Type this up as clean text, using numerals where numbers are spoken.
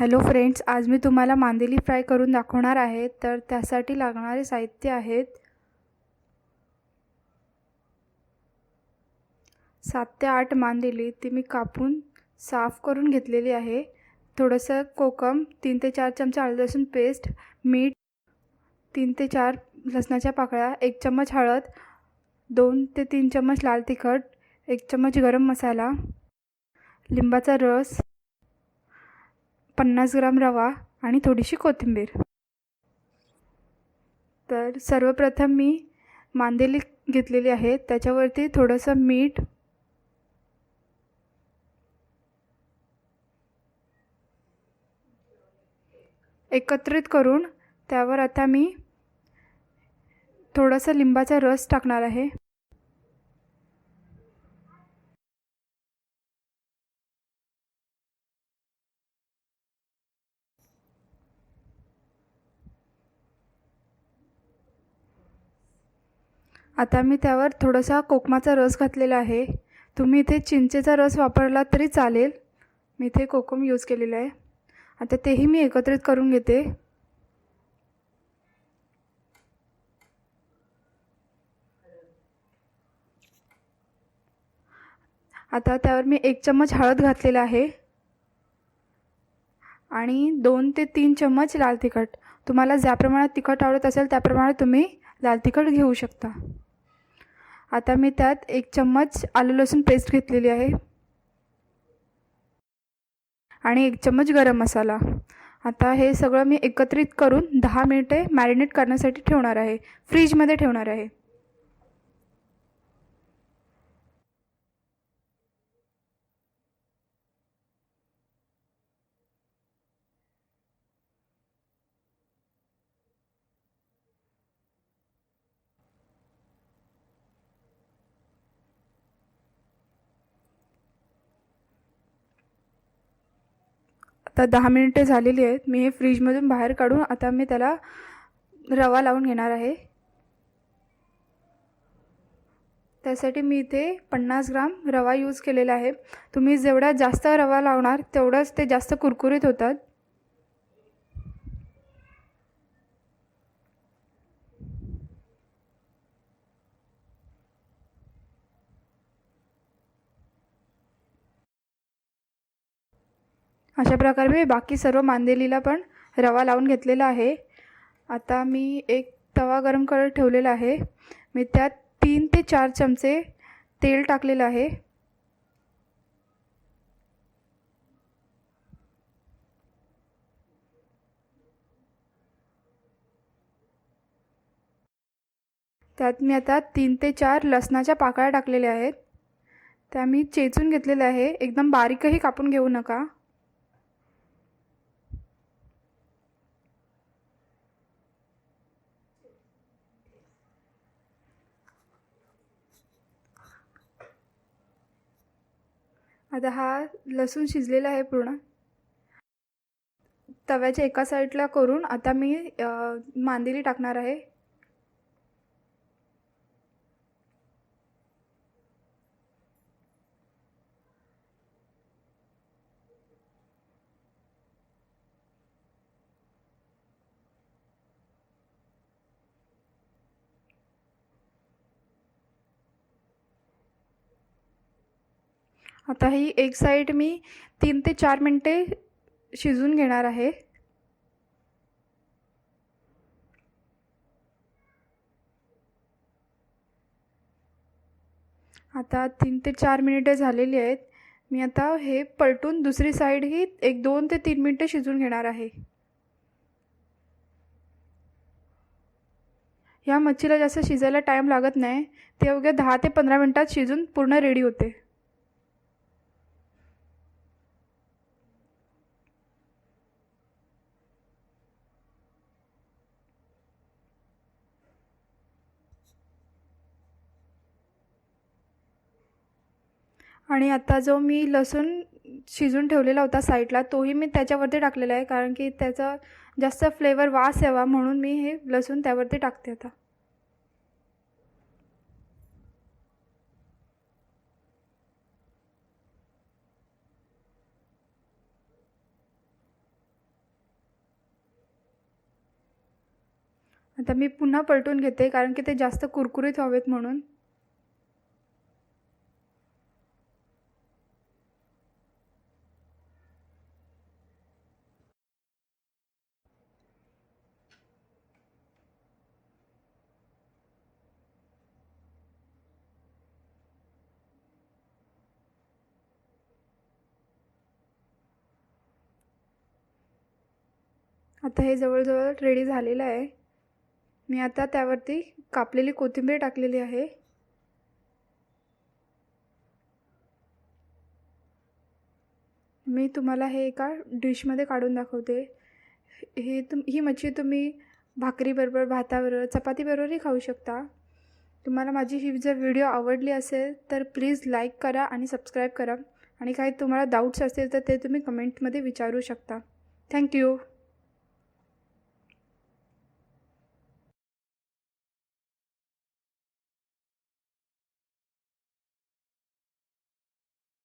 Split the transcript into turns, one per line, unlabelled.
Hello friends, आज मी तुम्हाला मांदेली fry करून दाखवणार आहे। तर त्यासाठी लागणारे साहित्य आहेत 7 ते 8 मांदेली। ती मी कापून साफ करून घेतलेली आहे। थोडंसं कोकम, 3 ते 4 चमचे आलं लसूण पेस्ट, मीठ, 3 ते 4 लसणाच्या पाकळ्या, 1 चम्मच हळद, 2 ते 3 चम्मच लाल तिखट, 1 चम्मच गरम मसाला, लिंबाचा रस, 50 ग्राम रवा आणि थोडीशी कोथिंबीर। तर सर्वप्रथम मी मांदेली घेतलेली आहे, त्याच्यावरती थोडंसं मीठ, एकत्रित करून त्यावर आता मी थोडासा लिंबाचा रस टाकणार आहे। आता मी त्यावर थोडासा कोकमाचा रस घातलेला आहे। तुम्ही इथे चिंचेचा रस वापरला तरी चालेल, मी इथे कोकम यूज केलेला आहे। आता तेही मी एकत्रित करून घेते। आता त्यावर मी 1 चम्मच हळद घातलेला आहे आणि 2 ते 3 चम्मच लाल तिखट। तुम्हाला ज्या प्रमाणात तिखट आवडत असेल त्या प्रमाणात तुम्ही लाल तिखट घेऊ शकता। आता मी त्यात 1 चम्मच आलं लसूण पेस्ट घेतलेली आहे आणि 1 चम्मच गरम मसाला। आता हे सगळं मी एकत्रित करून 10 मिनिटे मॅरिनेट करण्यासाठी ठेवणार आहे, फ्रीजमध्ये ठेवणार आहे। आता 10 मिनिटे झालेली आहेत। मी हे फ्रीजमधून बाहेर काढून आता मी त्याला रवा लावून घेणार आहे। त्यासाठी मी इथे 50 ग्राम रवा यूज केलेला आहे। तुम्ही जेवढा जास्त रवा लावणार तेवढंच ते जास्त कुरकुरीत होतात। अशा प्रकारे मी बाकी सर्व मांदेलीला पण रवा लावून घेतलेला आहे। आता मी एक तवा गरम करत ठेवलेला आहे। मी त्यात 3 ते 4 चमचे तेल टाकलेलं आहे। त्यात मी आता 3 ते 4 लसणाच्या पाकळ्या टाकलेल्या आहेत। त्या मी चेचून घेतलेल्या आहे, एकदम बारीकही कापून घेऊ नका। आता हा लसूण शिजलेला आहे पूर्ण। तव्याच्या एका साईडला करून आता मी मांदेली टाकणार आहे। आता ही एक साईड मी 3 ते 4 मिनिटे शिजवून घेणार आहे। आता 3 ते 4 मिनिटे झालेली आहेत। मी आता हे पलटून दुसरी साईड ही 2 ते 3 मिनिटे शिजवून घेणार आहे। या मच्छीला जास्त शिजायला टाइम लागत नाही, ते अवघ्या 10 ते 15 मिनिटात शिजून पूर्ण रेडी होते। आणि आता जो मी लसूण शिजून ठेवलेला होता साईडला, तोही मी त्याच्यावरती टाकलेला आहे, कारण की त्याचा जास्त फ्लेवर वास यावा म्हणून मी हे लसूण त्यावरती टाकते आता। आता मी पुन्हा पलटून घेते कारण की ते जास्त कुरकुरीत व्हावेत म्हणून. आता हे जवळजवळ रेडी झालेलं आहे. मी आता त्यावरती कापलेली कोथिंबीर टाकलेली आहे. मी तुम्हाला हे एका डिशमध्ये काढून दाखवते. ही मच्छी तुम्ही भाकरीबरोबर, भाताबरोबर, चपातीबरोबरही खाऊ शकता. तुम्हाला माझी ही जर व्हिडिओ आवडली असेल तर प्लीज लाईक करा आणि सबस्क्राईब करा. आणि काही तुम्हाला डाऊट्स असतील तर ते तुम्ही कमेंटमध्ये विचारू शकता. थँक्यू.